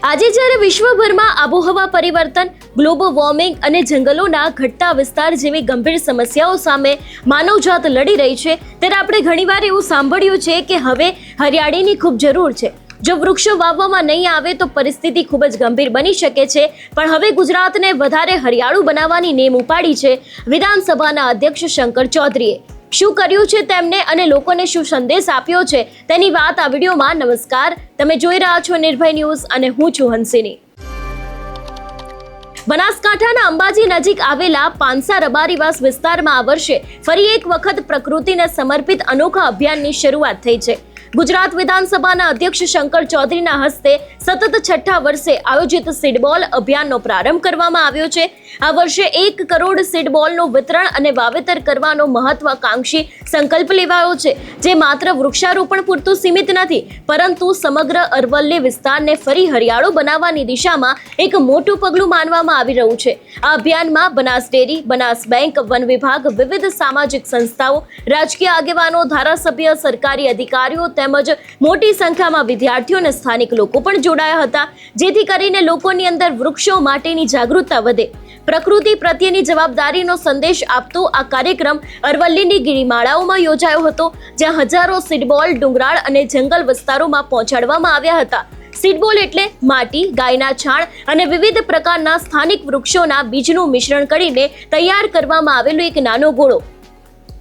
આજે જ્યારે વિશ્વભરમાં આબોહવા પરિવર્તન, ગ્લોબલ વોર્મિંગ અને જંગલોના ઘટતા વિસ્તાર જેવી ગંભીર સમસ્યાઓ સામે માનવજાત લડી રહી છે, ત્યારે આપણે ઘણીવાર એવું સાંભળ્યું છે કે હવે હરિયાળીની ખૂબ જરૂર છે. જો વૃક્ષો વાવવામાં નહીં આવે તો પરિસ્થિતિ ખૂબ જ ગંભીર બની શકે છે. પણ હવે ગુજરાતને વધારે હરિયાળું બનાવવાની નેમ ઉપાડી છે વિધાનસભાના અધ્યક્ષ શંકર ચૌધરીએ. શું કર્યું છે તેમને અને લોકોને શું સંદેશ આપ્યો છે તેની વાત આ વિડીયોમાં. નમસ્કાર, તમે જોઈ રહ્યા છો નિર્ભય ન્યૂઝ અને હું છું હંસિની. બનાસકાંઠાના અંબાજી નજીક આવેલા પાંસા રબારીવાસ વિસ્તારમાં આ વર્ષે ફરી એક વખત પ્રકૃતિને સમર્પિત અનોખા અભિયાનની શરૂઆત થઈ છે. ગુજરાત વિધાનસભાના અધ્યક્ષ શંકર ચૌધરીના હસ્તે સતત 6ઠ્ઠા વર્ષે આયોજિત સીડબોલ અભિયાનનો પ્રારંભ કરવામાં આવ્યો છે. આ વર્ષે 1 કરોડ સીડબોલનું વિતરણ અને વાવેતર કરવાનો મહત્વાકાંક્ષી સંકલ્પ લેવાયો છે, જે માત્ર વૃક્ષારોપણ પૂરતું સીમિત નથી, પરંતુ સમગ્ર અરવલ્લી વિસ્તારને ફરી હરિયાળો બનાવવાની દિશામાં એક મોટું પગલું માનવામાં આવી રહ્યું છે. આ અભિયાનમાં Banas dairy, Banas bank, one વિભાગ, વિવિધ સામાજિક સંસ્થાઓ, રાજકીય આગેવાનો, ધારાસભ્ય, સરકારી અધિકારીઓ તેમજ મોટી સંખ્યામાં વિદ્યાર્થીઓ અને સ્થાનિક લોકો પણ જોડાયા હતા, જેથી કરીને લોકોની અંદર વૃક્ષો માટેની જાગૃતતા વધે. પ્રકૃતિ પ્રત્યેની જવાબદારીનો સંદેશ આપતો આ કાર્યક્રમ અરવલ્લીની ગિરિમાળાઓમાં યોજાયો હતો, જ્યાં હજારો સીડબોલ ડુંગરાળ અને જંગલ વિસ્તારોમાં પહોંચાડવામાં આવ્યા હતા. સીડબોલ એટલે માટી, ગાયના છાણ અને વિવિધ પ્રકારના સ્થાનિક વૃક્ષોના બીજનું મિશ્રણ કરીને તૈયાર કરવામાં આવેલો એક નાનો ગોળો.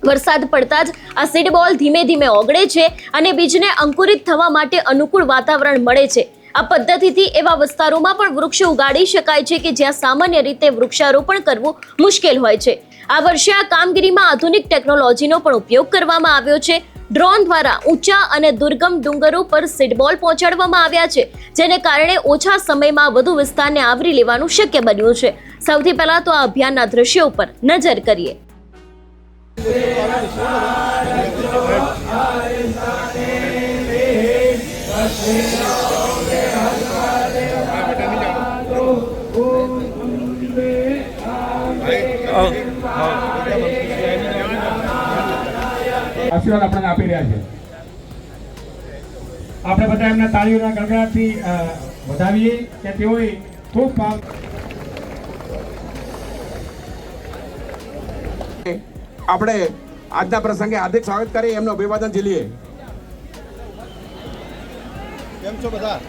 વરસાદ પડતા જ આ સીડબોલ ધીમે ધીમે ઓગળે છે અને બીજને અંકુરિત થવા માટે અનુકૂળ વાતાવરણ મળે છે. આ પદ્ધતિથી એવા વિસ્તારોમાં પણ વૃક્ષો ઉગાડી શકાય છે કે જ્યાં સામાન્ય રીતે વૃક્ષારોપણ કરવું મુશ્કેલ હોય છે. આ વર્ષે આ કામગીરીમાં આધુનિક ટેકનોલોજીનો પણ ઉપયોગ કરવામાં આવ્યો છે. ડ્રોન દ્વારા ઊંચા અને દુર્ગમ ડુંગરો પર સીડબોલ પહોંચાડવામાં આવ્યા છે, જેને કારણે ઓછા સમયમાં વધુ વિસ્તારને આવરી લેવાનું શક્ય બન્યું છે. સૌથી પહેલા તો આ અભિયાનના દ્રશ્યો પર નજર કરીએ. આશીર્વાદ આપણને આપી રહ્યા છે. આપણે બધા એમના તાળીઓના ગણગણાટથી વધાવીએ કે તેઓએ ખૂબ આપણે આજના પ્રસંગે હાર્દિક સ્વાગત કરી એમનું અભિવાદન ઝીલીએ. કેમ છો બધા?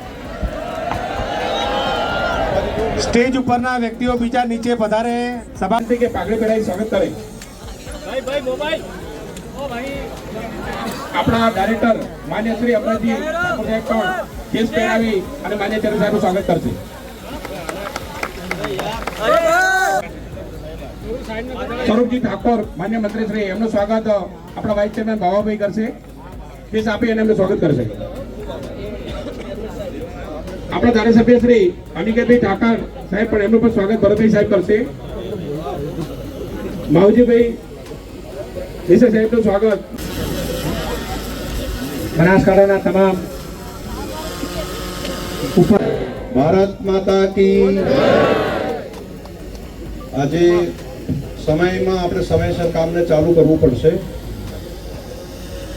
સ્ટેજ ઉપરના વ્યક્તિઓ બીજા નીચે પધારે, સભાથી કે પાઘડી પહેરાવી સ્વાગત કરે. ભાઈ મોબાઈલ ઓ ભાઈ આપણા ડાયરેક્ટર માન્ય શ્રી અમરજી સાહેબ પણ કેસ પહેરાવી અને માન્ય ચેરમેન સાહેબનું સ્વાગત કરશે. સ્વરૂપજી ઠાકોર માન્ય મંત્રી શ્રી એમનું સ્વાગત આપણા વાઇસ ચેરમેન ભાવાભાઈ કરશે. કેસ આપી અને એમનું સ્વાગત કરશે. આપણા ધારાસભ્ય શ્રી અનિકેતભાઈ ઠાકર સાહેબ પણ એમનું પણ સ્વાગત ભરતભાઈ સાહેબ કરશે. માવજીભાઈ વિશે સાહેબનું સ્વાગત. બનાસકાંઠાના તમામ ભારત માતા કી. આજે સમયમાં આપણે સમયસર કામને ચાલુ કરવું પડશે.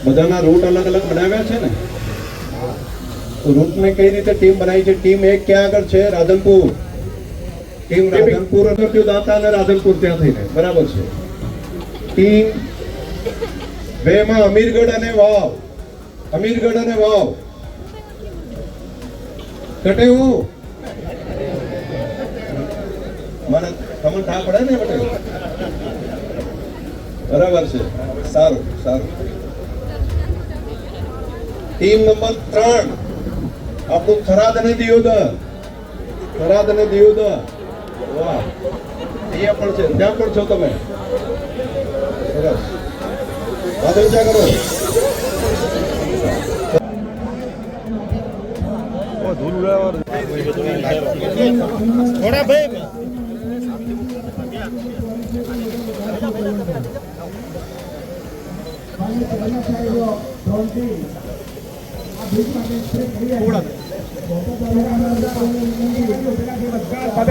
બધાના રૂટ અલગ અલગ બનાવ્યા છે ને, તો રૂટને કઈ રીતે ટીમ બનાવી છે? ટીમ 1 ક્યાં આગળ છે? રાધનપુર. ટીમ રાધનપુર અંદર દાતા અને રાધનપુર ત્યાં થઈને બરાબર છે. ટીમ 2 માં અમીરગઢ અને વાવ. અમીરગઢ અને વાવ કટેવું મને તમને ના પડે ને પટેલ? બરાબર છે, સારું સારું. ટીમ નંબર 3 આપણું થરાદ અને દિયોદર. થરાદ અને દિયોદર, વાહ, અહીંયા પણ છે. ત્યાં પણ છો તમે? સરસ. વાદળચા કરો. થોડા ભાઈ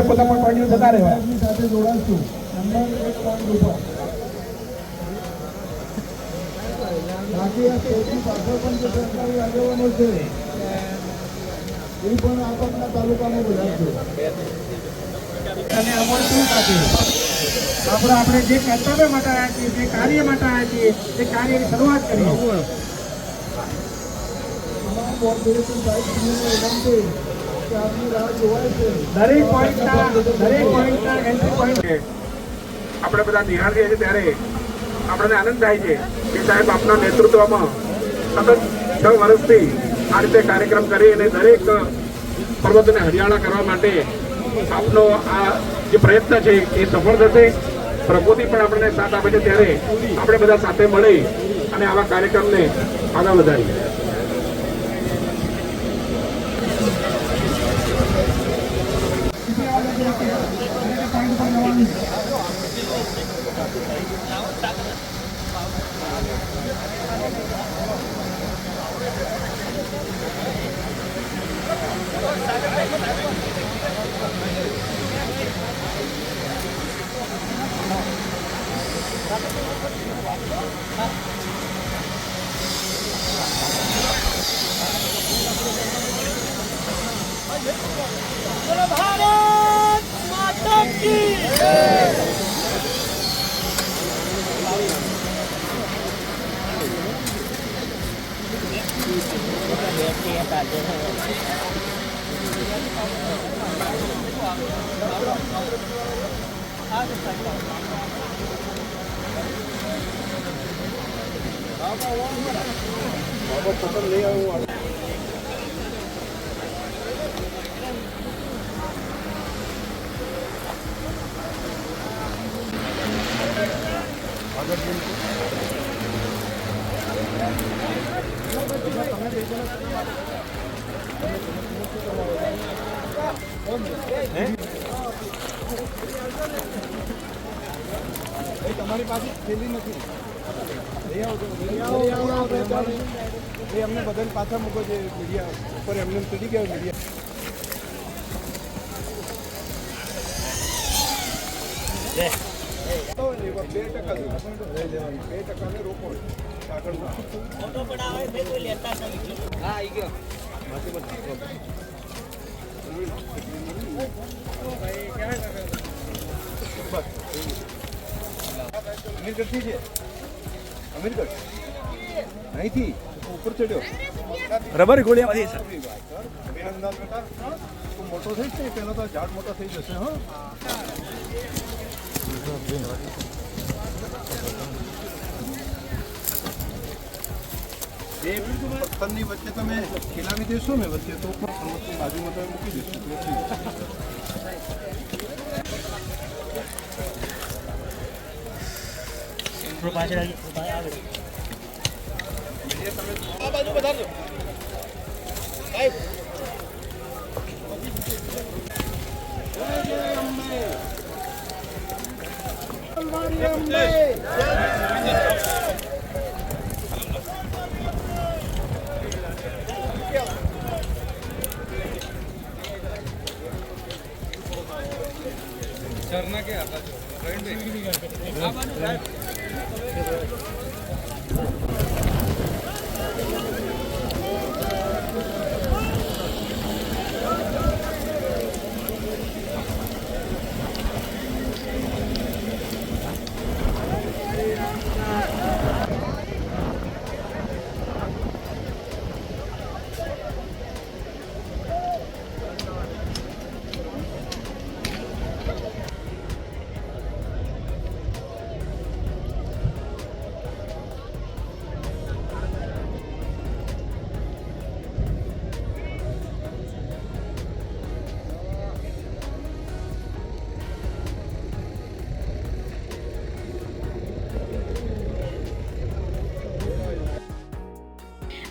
પોતા પણ જતા રહેવા. બાકી આ પેટી પાછળ પણ જે સરકારી આગેવાનો છે એ એ પણ આટોદના તાલુકાને બોલાવજો. અને અમર શું સાથે આપણે જે કર્તવ્ય માટે આવ્યા છીએ, જે કાર્ય માટે આવ્યા છીએ, એ કાર્યની શરૂઆત કરીએ. તમામ કોર્પોરેશન સાહેબશ્રીઓને વિનંતી કે આપની રાહ જોવાય છે. દરેક પોઈન્ટના એન્ટ્રી પોઈન્ટ આપણે બધા નિહાળીએ છીએ ત્યારે આપણને આનંદ થાય છે કે સાહેબ આપના નેતૃત્વમાં સતત 6 વર્ષથી આ રીતે કાર્યક્રમ કરી અને દરેક પર્વતને હરિયાળા કરવા માટે આપનો આ જે પ્રયત્ન છે એ સફળ થશે. પ્રકૃતિ પણ આપણને સાથ આપે છે ત્યારે આપણે બધા સાથે મળી અને આવા કાર્યક્રમને આગળ વધારીએ. તમારી પાસે થેલી નથી, લઈ આવજો. એ અમને બધાને પાછા મૂકો છે મીડિયા ઉપર, એમને ચડી ગયા મીડિયા. અમીરગઢથી છે, અમીરગઢ અહીંથી ઉપર ચડ્યો રબર ગોળીયામાંથી સર. અંદાજ બેટા તું મોટો થઈશ ને પહેલા તો ઝાડ મોટો થઈ જશે. હા એ પથ્થરની વચ્ચે તમે ખીલાવી દેશો ને વચ્ચે તો પર્વતની બાજુમાં તમે મૂકી દેશો. આ બાજુ વધારજો. झरना के आता जो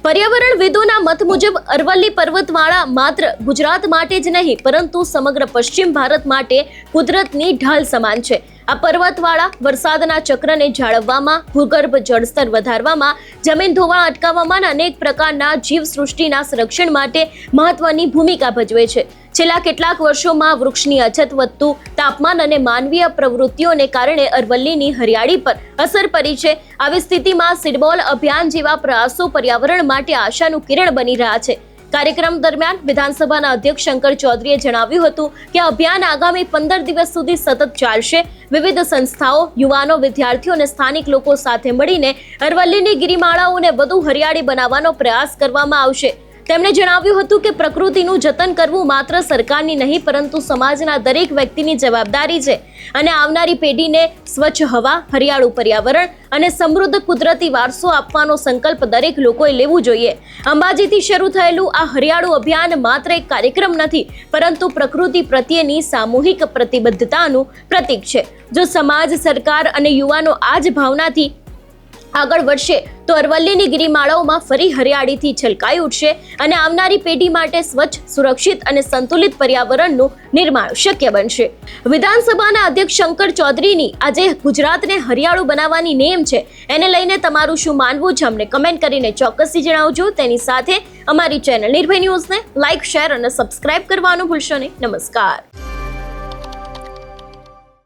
પર્યાવરણવિદોના મત મુજબ અરવલ્લી પર્વતમાળા માત્ર ગુજરાત માટે જ નહીં પરંતુ સમગ્ર પશ્ચિમ ભારત માટે કુદરતની ઢાલ સમાન છે. આ પર્વતવાળા વરસાદના ચક્રને જાળવવામાં, ભૂગર્ભ જળસ્તર વધારવામાં, જમીન ધોવાણ અટકાવવામાં અને અનેક પ્રકારના જીવસૃષ્ટિના સંરક્ષણ માટે મહત્વની ભૂમિકા ભજવે છે. છેલ્લા કેટલાક વર્ષોમાં વૃક્ષની અછત, વધતું તાપમાન અને માનવીય પ્રવૃત્તિઓને કારણે અરવલ્લીની હરિયાળી પર અસર પડી છે. આવી સ્થિતિમાં સીડબોલ અભિયાન જેવા પ્રયાસો પર્યાવરણ માટે આશાનું કિરણ બની રહ્યા છે. કાર્યક્રમ દરમિયાન વિધાનસભાના અધ્યક્ષ શંકર ચૌધરીએ જણાવ્યું હતું કે અભિયાન આગામી 15 દિવસ સુધી સતત ચાલશે. વિવિધ સંસ્થાઓ, યુવાનો, વિદ્યાર્થીઓ અને સ્થાનિક લોકો સાથે મળીને અરવલ્લીની ગિરિમાળાઓને વધુ હરિયાળી બનાવવાનો પ્રયાસ કરવામાં આવશે. તેમણે જણાવ્યું હતું કે પ્રકૃતિનું જતન કરવું માત્ર સરકારની નહીં પરંતુ સમાજના દરેક વ્યક્તિની જવાબદારી છે અને આવનારી પેઢીને સ્વચ્છ હવા, હરિયાળું પર્યાવરણ અને સમૃદ્ધ કુદરતી વારસો આપવાનો સંકલ્પ દરેક લોકોએ લેવું જોઈએ. અંબાજીથી શરૂ થયેલું આ હરિયાળું અભિયાન માત્ર એક કાર્યક્રમ નથી પરંતુ પ્રકૃતિ પ્રત્યેની સામૂહિક પ્રતિબદ્ધતાનું પ્રતીક છે. જો સમાજ, સરકાર અને યુવાનો આ જ ભાવનાથી આગળ વધશે તો અરવલ્લીની ગિરિમાળાઓમાં ફરી હરિયાળીથી છલકાઈ ઉઠશે અને આવનારી પેઢી માટે સ્વચ્છ, સુરક્ષિત અને સંતુલિત પર્યાવરણનું નિર્માણ શક્ય બનશે. વિધાનસભાના અધ્યક્ષ શંકર ચૌધરીની આજે ગુજરાતને હરિયાળું બનાવવાની નેમ છે, એને લઈને તમારું શું માનવું છે અમને કમેન્ટ કરીને ચોક્કસથી જણાવજો. તેની સાથે અમારી ચેનલ નિર્ભય ન્યૂઝને લાઇક, શેર અને સબસ્ક્રાઇબ કરવાનું ભૂલશો નહીં. નમસ્કાર.